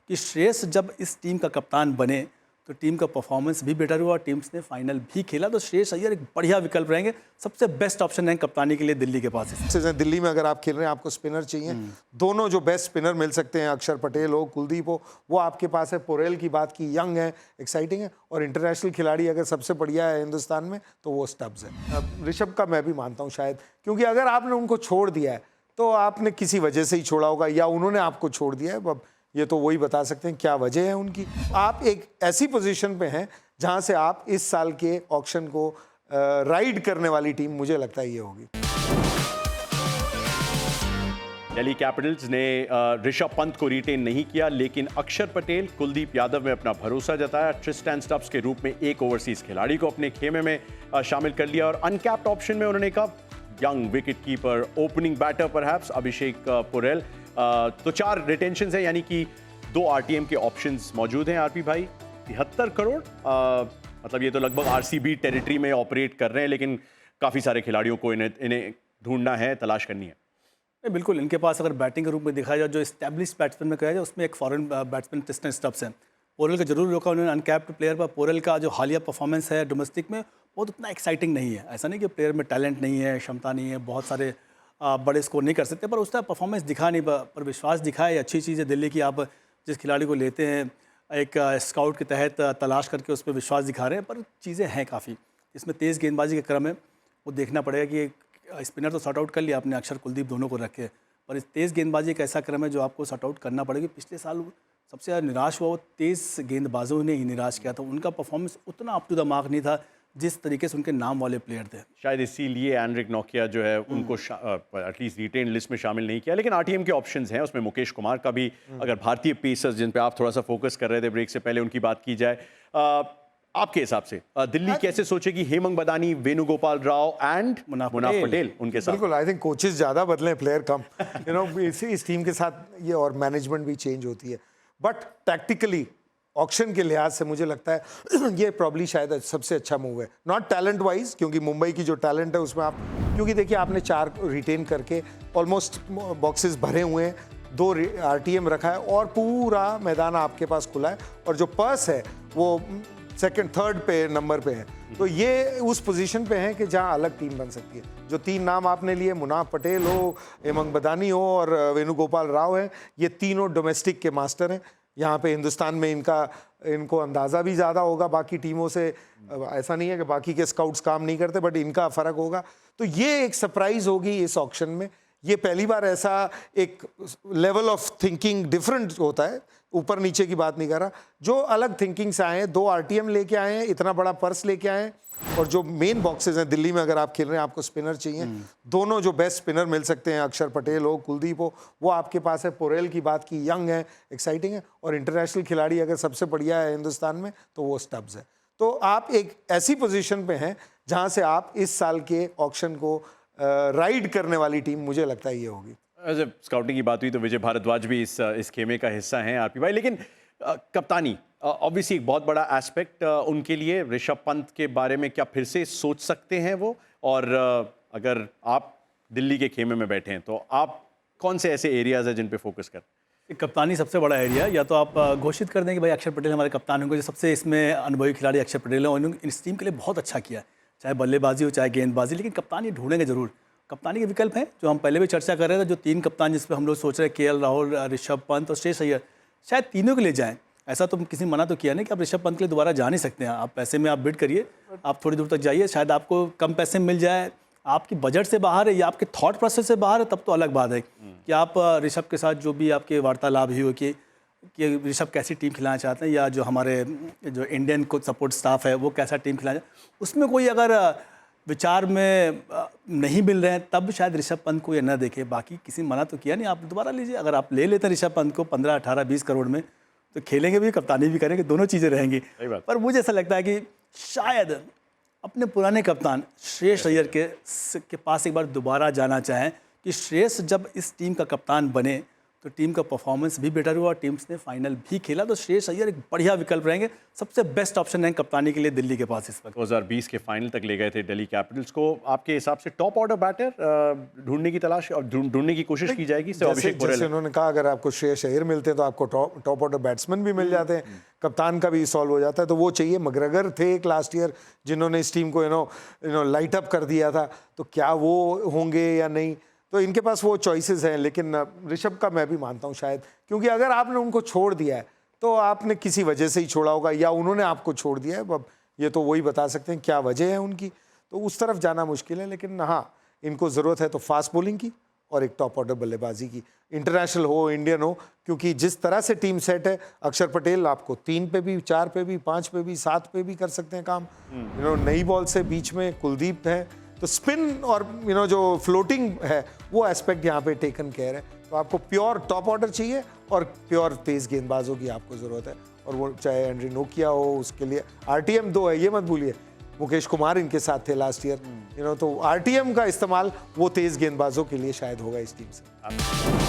कि श्रेयस जब इस टीम का कप्तान बने तो टीम का परफॉर्मेंस भी बेटर हुआ और टीम्स ने फाइनल भी खेला। तो श्रेयस अय्यर एक बढ़िया विकल्प रहेंगे, सबसे बेस्ट ऑप्शन है कप्तानी के लिए दिल्ली के पास। दिल्ली में अगर आप खेल रहे हैं, आपको स्पिनर चाहिए, दोनों जो बेस्ट स्पिनर मिल सकते हैं, अक्षर पटेल हो, कुलदीप हो, वो आपके पास है। पोरेल की बात की, यंग है, एक्साइटिंग है, और इंटरनेशनल खिलाड़ी अगर सबसे बढ़िया है हिंदुस्तान में तो वो स्टब्स है। ऋषभ का मैं भी मानता हूँ शायद, क्योंकि अगर आपने उनको छोड़ दिया है तो आपने किसी वजह से ही छोड़ा होगा या उन्होंने आपको छोड़ दिया है। अब ये तो वही बता सकते हैं क्या वजह है उनकी। आप एक ऐसी पोजीशन पे हैं जहां से आप इस साल के ऑक्शन को राइड करने वाली टीम मुझे लगता है ये होगी। दिल्ली कैपिटल्स ने ऋषभ पंत को रिटेन नहीं किया, लेकिन अक्षर पटेल, कुलदीप यादव में अपना भरोसा जताया। ट्रिस्टन स्टब्स के रूप में एक ओवरसीज खिलाड़ी को अपने खेमे में शामिल कर लिया और अनकैप्ड ऑप्शन में उन्होंने कहा young wicket keeper, opening batter perhaps Abhishek Porel. तो 4 रिटेंशंस हैं, यानी कि 2 आरटीएम के ऑप्शंस मौजूद हैं। आरपी भाई, 73 करोड़, मतलब ये तो लगभग आरसीबी टेरिटरी में ऑपरेट कर रहे हैं, लेकिन काफ़ी सारे खिलाड़ियों को इन्हें ढूंढना है, तलाश करनी है। बिल्कुल, इनके पास अगर बैटिंग के रूप में देखा जाए, जो इस्टेब्लिश बैट्समैन में कहा जाए, उसमें एक फॉरेन बैट्समैन ट्रिस्टन स्टब्स हैं। पोरेल का जरूर रोका उन्होंने अनकैप्ड प्लेयर पर। पोरेल का जो हालिया परफॉर्मेंस है डोमेस्टिक में बहुत उतना एक्साइटिंग नहीं है। ऐसा नहीं कि प्लेयर में टैलेंट नहीं है, क्षमता नहीं है, बहुत सारे बड़े स्कोर नहीं कर सकते, पर उसका परफॉर्मेंस दिखा नहीं, पर विश्वास दिखाए। अच्छी चीज़ है दिल्ली की, आप जिस खिलाड़ी को लेते हैं एक स्काउट के तहत तलाश करके उस पर विश्वास दिखा रहे हैं, पर चीज़ें हैं काफ़ी। इसमें तेज़ गेंदबाजी के क्रम है, वो देखना पड़ेगा कि स्पिनर तो शॉट आउट कर लिया आपने, अक्षर कुलदीप दोनों को रखे, पर इस तेज़ गेंदबाजी एक ऐसा क्रम है जो आपको शॉट आउट करना पड़ेगा। पिछले साल सबसे ज़्यादा निराश हुआ वो तेज़ गेंदबाजों ने ही निराश किया था। उनका परफॉर्मेंस उतना अप टू द मार्क नहीं था जिस तरीके से उनके नाम वाले प्लेयर थे। शायद इसीलिए एंड्रिक नोकिया जो है उनको एटलीस्ट रिटेन लिस्ट में शामिल नहीं किया। लेकिन आरटीएम के ऑप्शंस हैं, उसमें मुकेश कुमार का भी, अगर भारतीय पेसर्स जिन पे आप थोड़ा सा फोकस कर रहे थे ब्रेक से पहले, उनकी बात की जाए, आपके हिसाब से दिल्ली कैसे सोचेगी हेमंग बदानी, वेणुगोपाल राव एंड मुनाफ पटेल उनके साथ? बिल्कुल, आई थिंक कोचेस ज़्यादा बदले, प्लेयर कम। इस टीम के साथ ये, और मैनेजमेंट भी चेंज होती है, बट टैक्टिकली ऑक्शन के लिहाज से मुझे लगता है ये प्रॉब्ली शायद सबसे अच्छा मूव है। नॉट टैलेंट वाइज, क्योंकि मुंबई की जो टैलेंट है उसमें आप, क्योंकि देखिए आपने 4 रिटेन करके ऑलमोस्ट बॉक्सेस भरे हुए हैं, 2 आरटीएम रखा है और पूरा मैदान आपके पास खुला है, और जो पर्स है वो सेकंड थर्ड पे नंबर पे है। तो ये उस पोजीशन पे है कि जहां अलग टीम बन सकती है। जो 3 नाम आपने लिए, मुनाफ पटेल हो, हेमंग बदानी हो और वेणुगोपाल राव है, ये तीनों डोमेस्टिक के मास्टर हैं। यहाँ पे हिंदुस्तान में इनको अंदाज़ा भी ज़्यादा होगा बाकी टीमों से। ऐसा नहीं है कि बाकी के स्काउट्स काम नहीं करते, बट इनका फ़र्क होगा। तो ये एक सरप्राइज़ होगी इस ऑक्शन में। ये पहली बार ऐसा एक लेवल ऑफ थिंकिंग डिफरेंट होता है, ऊपर नीचे की बात नहीं कर रहा, जो अलग थिंकिंग से आए हैं, 2 आरटीएम लेके आए हैं, इतना बड़ा पर्स लेके आए हैं, और जो मेन बॉक्सेस हैं दिल्ली में अगर आप खेल रहे हैं, आपको स्पिनर चाहिए, दोनों जो बेस्ट स्पिनर मिल सकते हैं, अक्षर पटेल हो, कुलदीप हो, वो आपके पास है। पोरेल की बात की, यंग है, एक्साइटिंग है, और इंटरनेशनल खिलाड़ी अगर सबसे बढ़िया है हिंदुस्तान में तो वो स्टब्स है। तो आप एक ऐसी पोजीशन पे हैं जहां से आप इस साल के ऑक्शन को राइड करने वाली टीम मुझे लगता है ये होगी। जब स्काउटिंग की बात हुई तो विजय भारद्वाज भी इस खेमे का हिस्सा हैं, आरपी भाई। लेकिन कप्तानी ऑब्वियसली एक बहुत बड़ा एस्पेक्ट उनके लिए। ऋषभ पंत के बारे में क्या फिर से सोच सकते हैं वो? और अगर आप दिल्ली के खेमे में बैठे हैं तो आप कौन से ऐसे एरियाज हैं जिन पे फोकस कर? कप्तानी सबसे बड़ा एरिया, या तो आप घोषित कर दें कि भाई अक्षर पटेल हमारे कप्तान होंगे, जो सबसे इसमें अनुभवी खिलाड़ी अक्षर पटेल हैं, उन्होंने इस टीम के लिए बहुत अच्छा किया, चाहे बल्लेबाजी हो चाहे गेंदबाजी। लेकिन कप्तानी ढूंढेंगे जरूर। कप्तानी के विकल्प हैं जो हम पहले भी चर्चा कर रहे थे, जो 3 कप्तान जिस पर हम लोग सोच रहे हैं, केएल राहुल, ऋषभ पंत और श्रेयस अय्यर, शायद तीनों के लिए जाएं। ऐसा तो किसी मना तो किया नहीं कि आप ऋषभ पंत के लिए दोबारा जा नहीं सकते हैं। आप पैसे में आप बिड करिए, आप थोड़ी दूर तक जाइए, शायद आपको कम पैसे में मिल जाए, आपकी बजट से बाहर है या आपके थॉट प्रोसेस से बाहर है, तब तो अलग बात है कि आप ऋषभ के साथ जो भी आपके वार्तालाप ही हो कि ऋषभ कैसी टीम खिलाना चाहते हैं, या जो हमारे जो इंडियन कोच सपोर्ट स्टाफ है वो कैसा टीम खिलाना, उसमें कोई अगर विचार में नहीं मिल रहे हैं, तब शायद ऋषभ पंत को ये न देखे। बाकी किसी मना तो किया नहीं, आप दोबारा लीजिए। अगर आप ले लेते हैं ऋषभ पंत को 15, 18, 20 करोड़ में, तो खेलेंगे भी, कप्तानी भी करेंगे, दोनों चीज़ें रहेंगी। पर मुझे ऐसा लगता है कि शायद अपने पुराने कप्तान श्रेयस अय्यर के पास एक बार दोबारा जाना चाहें कि श्रेयस जब इस टीम का कप्तान बने तो टीम का परफॉर्मेंस भी बेटर हुआ, टीम्स ने फाइनल भी खेला। तो श्रेयस अय्यर एक बढ़िया विकल्प रहेंगे, सबसे बेस्ट ऑप्शन है कप्तानी के लिए दिल्ली के पास इस वक्त। 2020 के फाइनल तक ले गए थे दिल्ली कैपिटल्स को। आपके हिसाब से टॉप ऑर्डर बैटर ढूंढने की तलाश और ढूंढने की कोशिश की जाएगी? जैसे उन्होंने कहा, अगर आपको श्रेयस अय्यर मिलते हैं तो आपको टॉप ऑर्डर बैट्समैन भी मिल जाते हैं, कप्तान का भी सॉल्व हो जाता है, तो वो चाहिए। मकग्रेगर थे एक लास्ट ईयर जिन्होंने इस टीम को लाइट अप कर दिया था, तो क्या वो होंगे या नहीं, तो इनके पास वो चॉइसेस हैं। लेकिन ऋषभ का मैं भी मानता हूँ शायद, क्योंकि अगर आपने उनको छोड़ दिया है तो आपने किसी वजह से ही छोड़ा होगा, या उन्होंने आपको छोड़ दिया है। अब ये तो वही बता सकते हैं क्या वजह है उनकी, तो उस तरफ जाना मुश्किल है। लेकिन हाँ, इनको ज़रूरत है तो फास्ट बॉलिंग की और एक टॉप ऑर्डर बल्लेबाजी की, इंटरनेशनल हो, इंडियन हो, क्योंकि जिस तरह से टीम सेट है, अक्षर पटेल आपको 3 पे भी, 4 पे भी, 5 पे भी, 7 पे भी कर सकते हैं काम। नई बॉल से बीच में कुलदीप है, तो स्पिन और जो फ्लोटिंग है वो एस्पेक्ट यहाँ पे टेकन केयर है। तो आपको प्योर टॉप ऑर्डर चाहिए और प्योर तेज गेंदबाजों की आपको ज़रूरत है, और वो चाहे एंड्री नोकिया हो, उसके लिए आरटीएम 2 है, ये मत भूलिए। मुकेश कुमार इनके साथ थे लास्ट ईयर, तो आरटीएम का इस्तेमाल वो तेज गेंदबाजों के लिए शायद होगा इस टीम से।